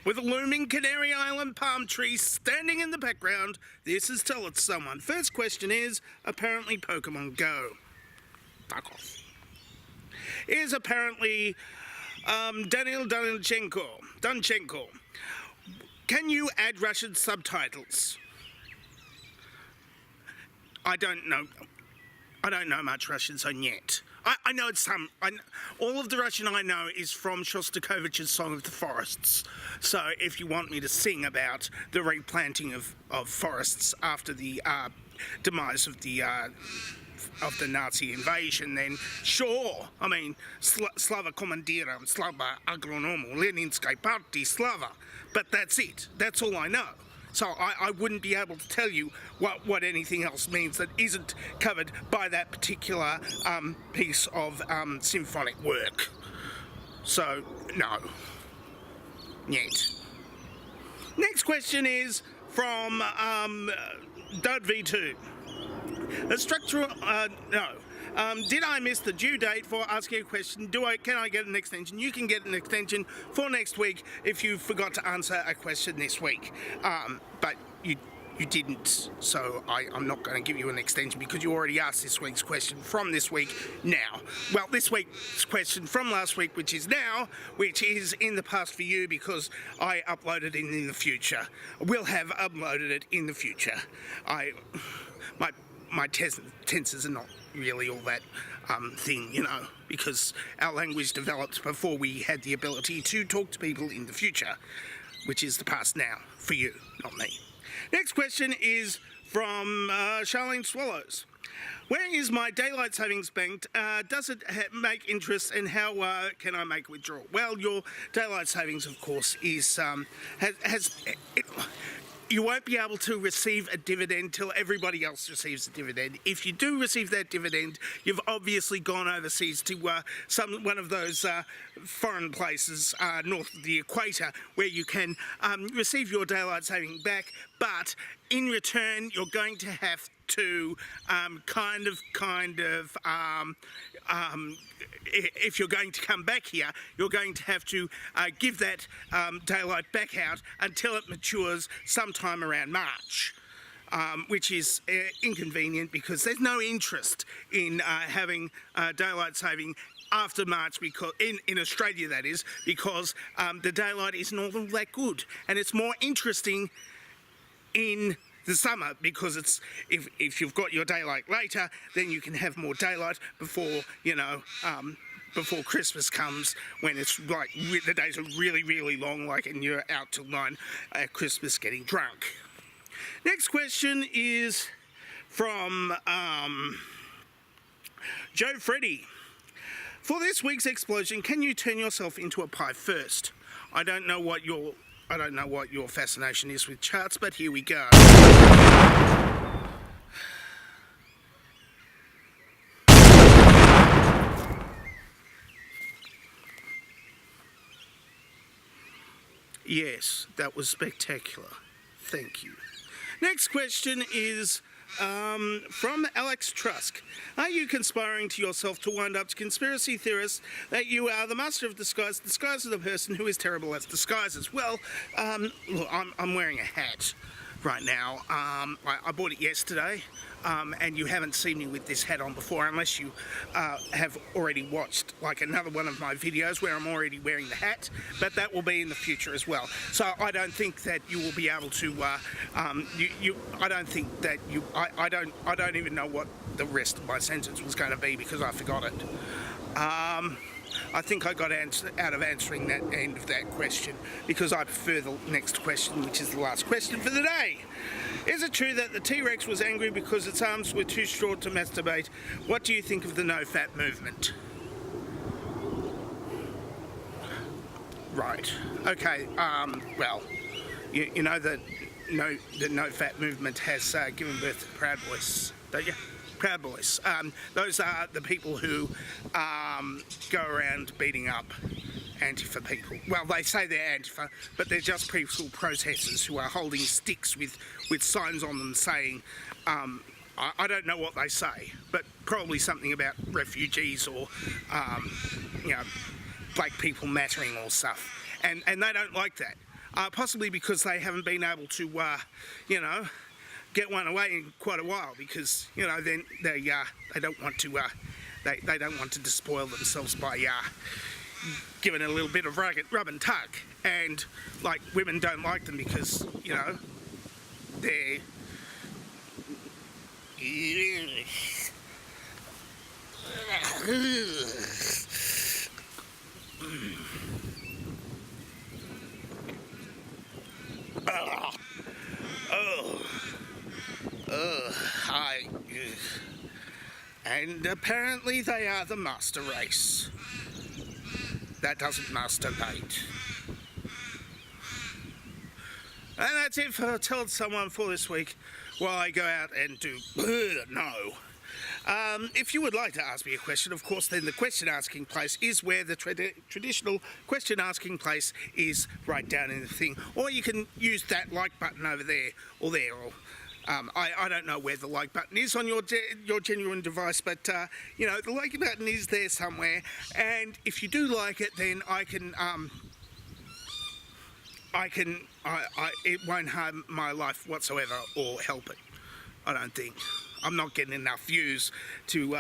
With a looming Canary Island palm tree standing in the background, this is Tell It Someone. First question is, apparently Pokemon Go. Fuck off. Is apparently Daniel Dunchenko. Can you add Russian subtitles? I don't know much Russian, so yet. I know some. All of the Russian I know is from Shostakovich's Song of the Forests. So if you want me to sing about the replanting of forests after the demise of the Nazi invasion, then sure. I mean, Slava Komandiram, Slava Agronomu, Leninskaya Party, Slava. But that's it. That's all I know. So I wouldn't be able to tell you what anything else means that isn't covered by that particular piece of symphonic work. So, no. Yet. Next question is from Dud V2. A structural... no. Did I miss the due date for asking a question? Can I get an extension? You can get an extension for next week if you forgot to answer a question this week. But you didn't, so I'm not going to give you an extension because you already asked this week's question from this week now. Well, this week's question from last week, which is now, which is in the past for you because I uploaded it in the future. Will have uploaded it in the future. My tenses are not really all that thing, you know, because our language developed before we had the ability to talk to people in the future, which is the past now, for you, not me. Next question is from Charlene Swallows. Where is my daylight savings bank? Does it make interest, and how can I make a withdrawal? Well, your daylight savings, of course, is you won't be able to receive a dividend till everybody else receives a dividend. If you do receive that dividend, you've obviously gone overseas to one of those foreign places north of the equator where you can receive your daylight saving back, but in return you're going to have to if you're going to come back here, you're going to have to give that daylight back out until it matures sometime around March, which is inconvenient because there's no interest in having daylight saving after March, because in Australia that is, because the daylight isn't all that good, and it's more interesting in the summer because it's if you've got your daylight later, then you can have more daylight before before Christmas comes, when it's like the days are really long, like, and you're out till 9 at Christmas getting drunk. Next question is from Joe Freddy. For this week's explosion, can you turn yourself into a pie first? I don't know what your fascination is with charts, but here we go. Yes, that was spectacular. Thank you. Next question is from Alex Trusk. Are you conspiring to yourself to wind up to conspiracy theorists that you are the master of disguise? Disguise is the person who is terrible at disguises. Well, look, I'm wearing a hat right now. I bought it yesterday, and you haven't seen me with this hat on before unless you have already watched like another one of my videos where I'm already wearing the hat, but that will be in the future as well. So I don't think that you will be able to I don't even know what the rest of my sentence was going to be because I forgot it. I think I got out of answering that end of that question because I prefer the next question, which is the last question for the day. Is it true that the T-Rex was angry because its arms were too short to masturbate? What do you think of the no-fat movement? Right. Okay. Well, you know that the no-fat movement has given birth to Proud Boys, don't you? Proud Boys. Those are the people who go around beating up Antifa people. Well, they say they're Antifa, but they're just peaceful protesters who are holding sticks with signs on them saying, I don't know what they say, but probably something about refugees or, black people mattering or stuff. And they don't like that. possibly because they haven't been able to, get one away in quite a while, because then they don't want to they don't want to despoil themselves by giving it a little bit of rub and tug, and like women don't like them because they're and apparently they are the master race that doesn't masturbate. And that's it for Tell Someone for this week, while I go out and do no. If you would like to ask me a question, of course, then the question asking place is where the traditional question asking place is, right down in the thing. Or you can use that like button over there, or there, or I don't know where the like button is on your genuine device, but the like button is there somewhere. And if you do like it, then it won't harm my life whatsoever or help it. I don't think. I'm not getting enough views to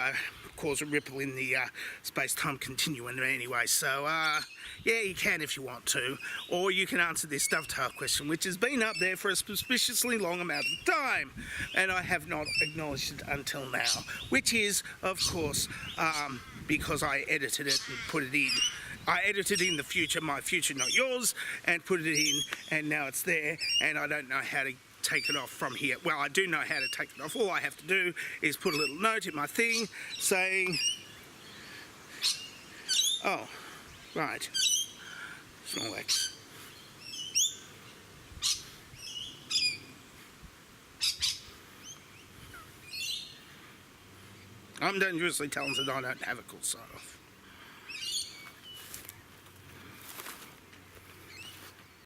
cause a ripple in the space-time continuum anyway. So, yeah, you can if you want to. Or you can answer this dovetail question, which has been up there for a suspiciously long amount of time, and I have not acknowledged it until now, which is, of course, because I edited it and put it in. I edited in the future, my future, not yours, and put it in, and now it's there, and I don't know how to take it off from here. Well, I do know how to take it off. All I have to do is put a little note in my thing saying, oh, right, small X. I'm dangerously talented, I don't have a cool sign off.